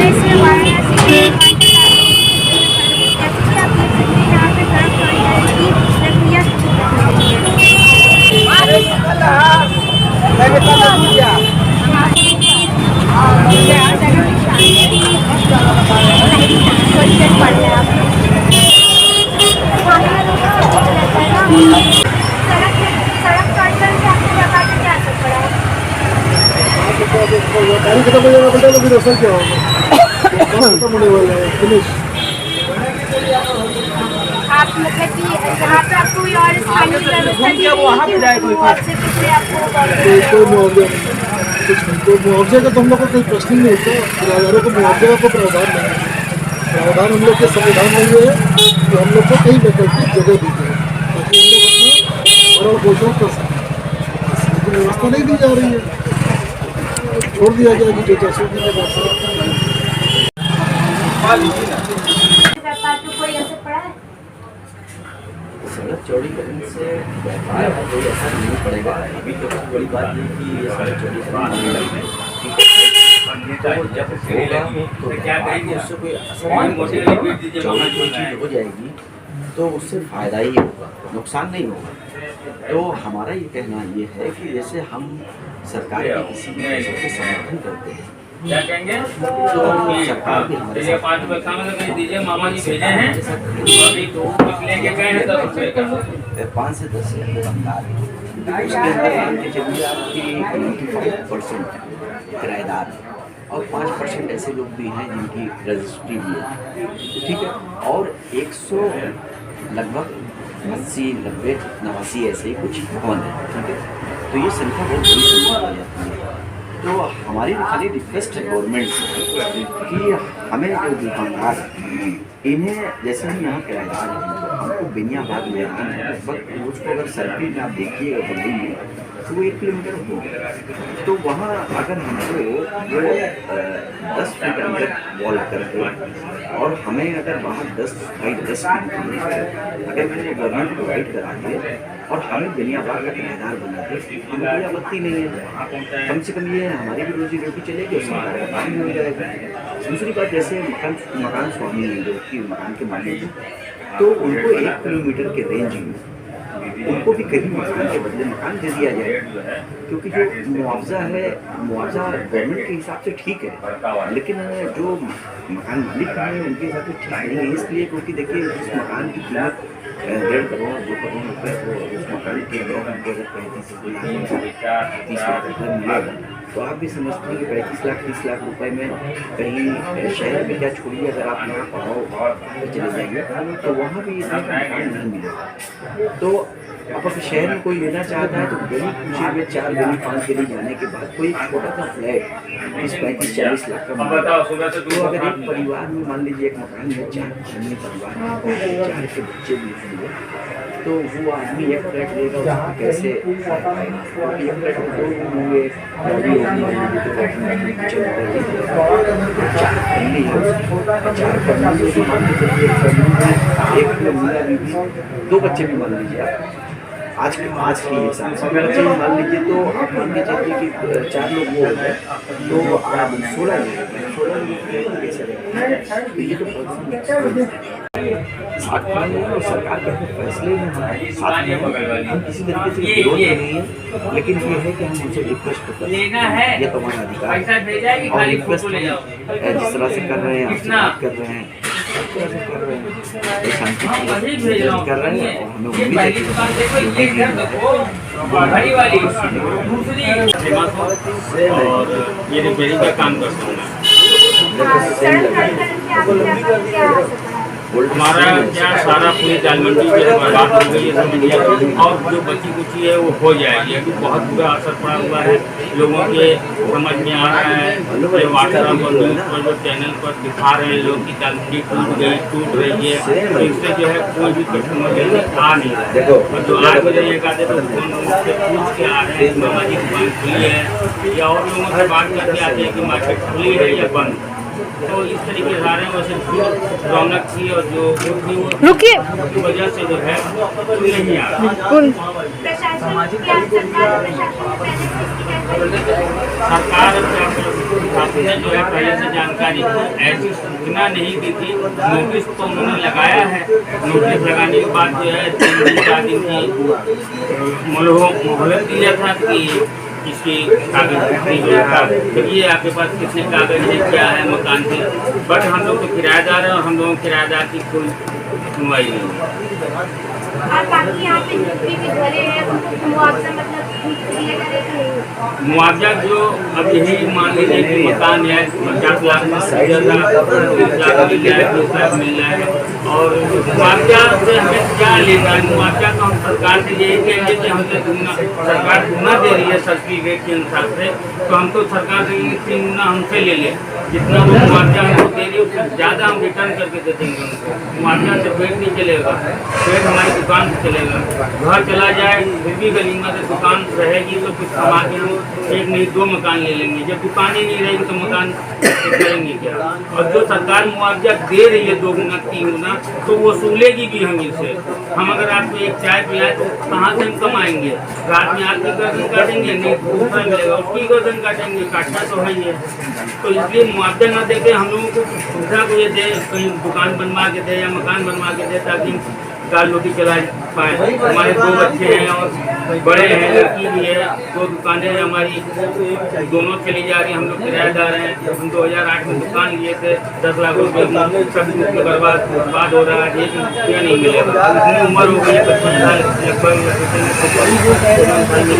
मैं इसमें वाराणसी के कांटेक्ट आ रही हूँ। जैसे कि आप देख सकते हैं यहाँ पे सड़क सॉलिडारिटी की प्रक्रिया शुरू कर रही सड़क सॉलिडारिटी आपको क्या क्या असर पड़ा है? गाड़ी खत्म हो जाएगा बेटा तो फिर असर क्या होगा? खत्म होने वाला है, फिनिश। आप मतलब कि यहाँ पे आपको कोई और स्थानीय व्यवस्था दी गई कि मुआवजे के लिए आपको कोई मुआवजा कुछ नहीं, कोई मुआवजे का तो हम लोग को कोई प्रश्न ही नहीं होता। किराएदारों को मुआवजे का प्रावधान नहीं है। प्रावधान हम लोग के संविधान में ये है कि हम लोग को कई वैकल्पिक जगह दी जाए ताकि हम लोग अपना भरण पोषण कर सकें। इसकी व्यवस्था नहीं दी जा रही है, छोड़ दिया गया कि जो जैसे भी है वैसे। व्यापार को कोई असर पड़ा है? सड़क चौड़ी करने से व्यापार पर कोई असर नहीं पड़ेगा। अभी तो सबसे बड़ी बात ये कि ये सड़क चौड़ी करने तो जब होगा तो व्यापार को उससे कोई असर नहीं पड़ेगा। चौड़ी कोई चीज़ हो जाएगी तो उससे फ़ायदा ही होगा, नुकसान नहीं होगा। तो हमारा ये कहना ये है कि जैसे हम सरकार के किसी भी फैसले के समर्थन करते हैं क्या कहेंगे तो सरकार भी हमारे साथ 5 रुपए खाना लगा दीजिए, मामा जी भेजे हैं अभी तो कुछ लेके गए हैं 10 रुपए का 5 से 10 दुकानदार हैं। उसके अंदर मान के चलिए आपकी 95% किराएदार हैं और 5% ऐसे लोग भी हैं जिनकी रजिस्ट्री भी है, ठीक है। और 100 लगभग 80, 90, 89 ऐसे कुछ भवन है, ठीक है। तो ये संख्या बहुत बड़ी संख्या हो जाती है। तो हमारी खाली रिक्वेस्ट है गवर्नमेंट से कि हमें जो दुकानदार हैं इन्हें जैसे हम यहाँ किराएदार हैं हमको बेनियाबाद में जाना है लगभग उसको अगर सर्किल में आप देखिएगा बम्बई में तो वो 1 किलोमीटर हो तो वहाँ अगर हमको वो 10 फीट अंदर वॉल करके और हमें अगर बाहर 10 फीट अगर मैंने गवर्नमेंट प्रोवाइड करा दिए और हमें बेनियाबाद का किराएदार बना दे हमें कोई आपत्ति नहीं है। कम से कम ये हमारी भी रोजी रोटी चलेगी और सरकार का काम हो जाएगा। दूसरी बात जैसे मकान स्वामी है जो कि मकान के मालिक हैं तो उनको 1 किलोमीटर के रेंज में उनको भी कहीं मकान के बदले मकान दे दिया जाए क्योंकि जो मुआवजा है मुआवजा गवर्नमेंट के हिसाब से ठीक है लेकिन जो मकान मालिक हैं उनके हिसाब से ठीक नहीं है। इसलिए क्योंकि देखिए उस मकान की कीमत 1.5 करोड़ 2 करोड़ रुपये तो उस मकान के अंदर हमको अगर 30 लाख रुपये मिलेगा तो आप भी समझते हैं कि 35 लाख 30 लाख रुपए में कहीं शहर में क्या छोड़िए अगर आप यहाँ पढ़ाओ चले जाइए तो वहाँ भी इतना मकान नहीं मिलेगा। तो अब अगर शहर में कोई लेना चाहता है तो गली कुची में 4 गली 5 गली जाने के बाद कोई छोटा सा फ्लैट 30-35-40 लाख का मिलेगा। तो अगर एक परिवार में मान लीजिए एक मकान में 4 आदमी परिवार में 4 के बच्चे भी होंगे तो वो आदमी एक फ्लैट लेगा उसको कैसे एक फ्लैट में 2 रूम होंगे 2 बच्चे भी मान लीजिए आप आज के हिसाब से बच्चे मान लीजिए तो आप मान के चलिए कि 4 लोग वो होंगे तो आप 16 लोग कैसे रहेंगे। तो ये तो बहुत साथ में और सरकार के फैसले में हमारे साथ में हम किसी तरीके से विरोध नहीं है लेकिन ये है कि हम उनसे रिक्वेस्ट करते हैं ये तुम्हारा अधिकार है और रिक्वेस्ट जिस तरह से कर रहे हैं आपसे बात कर रहे हैं कर रहे हैं शांति कर रहे हैं और हमें उम्मीद है कि ये रिपेयरिंग का काम करता हूँ हमारा क्या सारा पूरी दाल मंडी जो है बर्बाद हो गई है समझिए और जो बची कुची है वो हो जाएगी। अभी बहुत बुरा असर पड़ा हुआ है लोगों के समझ में आ रहा है व्हाट्सएप और न्यूज़ पर जो चैनल पर दिखा रहे हैं लोग की दाल मंडी टूट रही है तो इससे जो है कोई भी कस्टमर जल्दी आ नहीं रहा और जो 8 बजे एक आधे तो से पूछ के आ रहे हैं मामा जी दुकान खुली है या और लोगों से बात करके आते हैं कि मार्केट खुली है या बंद तो इस तरीके से आ रहे हैं। वैसे जो रौनक थी और जो थी वो रुकिए की वजह से जो है वो नहीं आ रहा। बिल्कुल। प्रशासन क्या सरकार और प्रशासन ने पहले से इसकी क्या सरकार ने जो है पहले से जानकारी ऐसी सूचना नहीं दी थी। नोटिस तो उन्होंने लगाया है। नोटिस लगाने के बाद जो है 3 दिन 4 दिन की मोहलत दिया था कि इसकी कागज देखिए आपके पास कितने कागज है, क्या है मकान के। बट हम लोग तो किराएदार हैं और हम लोग किराएदार की कोई सुनवाई नहीं है। और बाकी यहाँ पे जितने भी घरे हैं उनको मुआवजा मतलब दिया जाएगा? मुआवजा जो अब यही मान लीजिए कि मकान है 50 लाख में 30 लाख मिल जाए, 20 लाख मिल जाए। और मुआवजा से हमें क्या लेना है? मुआवजा तो हम सरकार से यही कहेंगे कि हमसे दूना सरकार दूना दे रही है सर्किल रेट के अनुसार से, तो हम तो सरकार से 3 गुना हमसे ले लें। जितना वो मुआवजा हमको दे रही है उससे ज़्यादा हम रिटर्न करके दे देंगे उनको। मुआवजा से पेट नहीं चलेगा, पेट हमारी दुकान से चलेगा। घर चला जाए फिर भी गलीमा से दुकान रहेगी तो कुछ कमा के हम 1 नहीं 2 मकान ले लेंगे। जब दुकान ही नहीं रहेगी तो मकान करेंगे क्या? और जो सरकार मुआवजा दे रही है 2 गुना 3 गुना तो वो वसूलेगी भी हम इससे। हम अगर आपको एक चाय पिलाएं तो कहाँ से हम कमाएंगे? रात में आपकी गर्दन काटेंगे, नहीं दूसरा मिलेगा उसकी गर्दन काटेंगे, काटना तो है ही है। तो इसलिए मुआवजा न देके हम लोगों को सुविधा को ये दे, कहीं दुकान बनवा के दे या मकान बनवा के दे ताकि दाल रोटी चला पाए। हमारे 2 बच्चे हैं और बड़े हैं, लड़की भी है, 2 दुकानें हैं हमारी, दोनों चली जा रही। हम लोग किराएदार हैं। हम 2008 में दुकान लिए थे 10 लाख रुपये, सब बर्बाद हो रहा है। एक रुपया नहीं मिलेगा। इतनी उम्र हो गई है 55 साल लगभग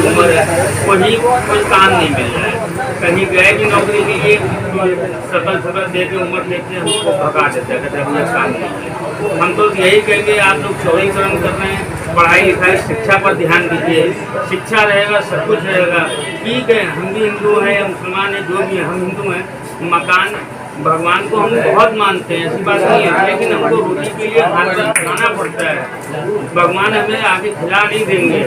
उम्र है, कोई काम नहीं मिल रहा है। कहीं गए कि नौकरी के लिए सकल दे के उम्र लेके हमको भगा देते हैं, कहते हैं काम नहीं। हम तो यही कहेंगे आप लोग चौड़ीकरण कर रहे हैं, पढ़ाई लिखाई शिक्षा पर ध्यान दीजिए। शिक्षा रहेगा सब कुछ रहेगा। ठीक है हम भी हिंदू हैं, मुसलमान हैं, जो भी हैं हम हिंदू हैं। मकान भगवान को हम बहुत मानते हैं, ऐसी बात नहीं है, लेकिन हमको रोटी के लिए हाथ पर खिलाना पड़ता है। भगवान हमें आगे खिला नहीं देंगे।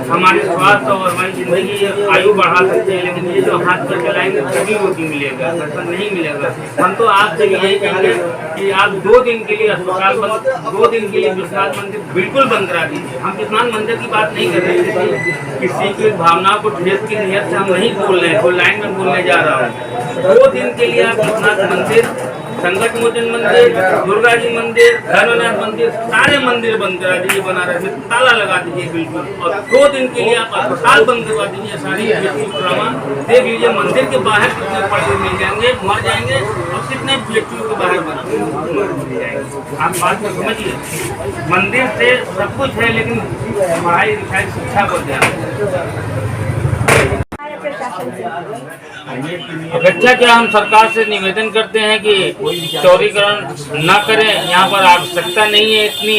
हमारे स्वास्थ्य और हमारी जिंदगी आयु बढ़ा सकते हैं, लेकिन ये जो हाथ पर खिलाएंगे तभी रोटी मिलेगा, ऐसा नहीं मिलेगा। हम तो आपसे यही कहेंगे कि आप 2 दिन के लिए अस्पताल बंद, 2 दिन के लिए विश्वनाथ मंदिर बिल्कुल बंद करा दीजिए। हम विश्वनाथ मंदिर की बात नहीं कर रहे हैं, किसी की भावनाओं को ठेस की नियत से हम नहीं बोल रहे हैं, तो लाइन में बोलने जा रहा हूँ। 2 दिन के लिए आप विश्वनाथ मंदिर, संकट मोचन मंदिर, दुर्गा जी मंदिर, धर्मनाथ मंदिर, सारे मंदिर बंद करा दीजिए। बनारस में ताला लगा दीजिए बिल्कुल। और 2 दिन के लिए आप अस्पताल बंद करवा दीजिए। सारी ड्रामा देख लीजिए, मंदिर के बाहर कितने पड़े मिल जाएंगे, मर जाएंगे, और कितने व्यक्तियों के बाहर मिल जाएंगे। आप बात को समझिए, मंदिर से सब कुछ है, लेकिन पढ़ाई लिखाई शिक्षा पर ध्यान। अपेक्षा क्या हम सरकार से निवेदन करते हैं कि चौड़ीकरण न करें। यहाँ पर आवश्यकता नहीं है इतनी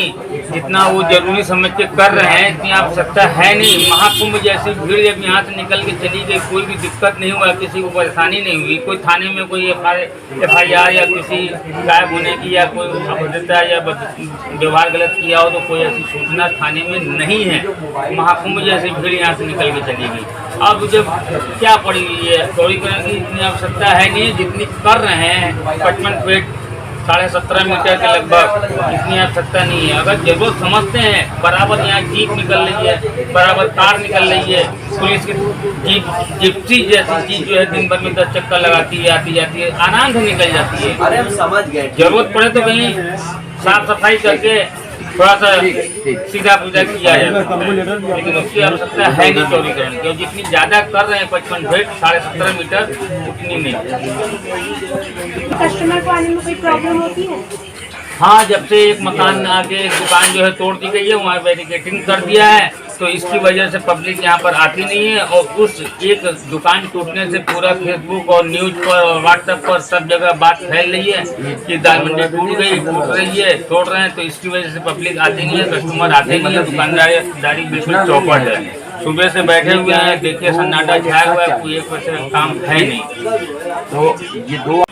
जितना वो जरूरी समझ के कर रहे हैं, इतनी आवश्यकता है नहीं। महाकुंभ जैसी भीड़ जब यहाँ से निकल के चली गई, कोई भी दिक्कत नहीं हुआ, किसी को परेशानी नहीं हुई। कोई थाने में कोई FIR या किसी गायब होने की या कोई अभद्रता या व्यवहार गलत किया हो तो कोई ऐसी सूचना थाने में नहीं है। महाकुंभ जैसी भीड़ यहाँ से निकल के चली गई। अब जब क्या पड़ी हुई है, चौड़ीकरण की इतनी आवश्यकता है नहीं जितनी कर रहे हैं। 55 फीट 17.5 मीटर के लगभग, इतनी आवश्यकता नहीं है। अगर जरूरत समझते हैं, बराबर यहाँ जीप निकल रही है, बराबर कार निकल रही है, पुलिस की जिप्सी जैसी चीज जो है दिन भर में 10 चक्कर लगाती है, आती जाती है, आराम से निकल जाती है। अरे हम समझ गए। जरूरत पड़े तो कहीं साफ सफाई करके थोड़ा सा सीधा पूजा किया जाए, लेकिन उसकी आवश्यकता है नहीं चौड़ीकरण की। जितनी ज्यादा कर रहे हैं 55 फीट 17.5 मीटर, उतनी नहीं। कस्टमर को आने में कोई प्रॉब्लम होती है? हाँ, जब से एक मकान आगे एक दुकान जो है तोड़ दी गई है, वहाँ बैरिकेडिंग कर दिया है, तो इसकी वजह से पब्लिक यहाँ पर आती नहीं है। और उस एक दुकान टूटने से पूरा फेसबुक और न्यूज पर और व्हाट्सएप पर सब जगह बात फैल रही है कि दाल मंडी टूट गई, टूट रही है, तोड़ रहे हैं। तो इसकी वजह से पब्लिक आती नहीं है, कस्टमर आते नहीं है, दुकानदारी बिल्कुल चौपट है। सुबह से बैठे हुए हैं, देखिए सन्नाटा छाया हुआ है, कोई एक वैसे काम है नहीं। तो ये 2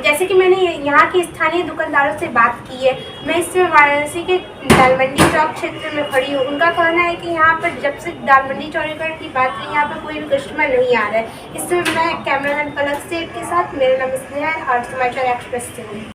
जैसे कि मैंने यहाँ के स्थानीय दुकानदारों से बात की है, मैं इस समय वाराणसी के दाल मंडी चौक क्षेत्र में खड़ी हूँ। उनका कहना है कि यहाँ पर जब से दाल मंडी चौड़ीगढ़ की बात की, यहाँ पर कोई भी कस्टमर नहीं आ रहा है। इस समय मैं कैमरामैन पलक सेठ के साथ, मेरा नाम स्नेहा और समाचार एक्सप्रेस से हूँ।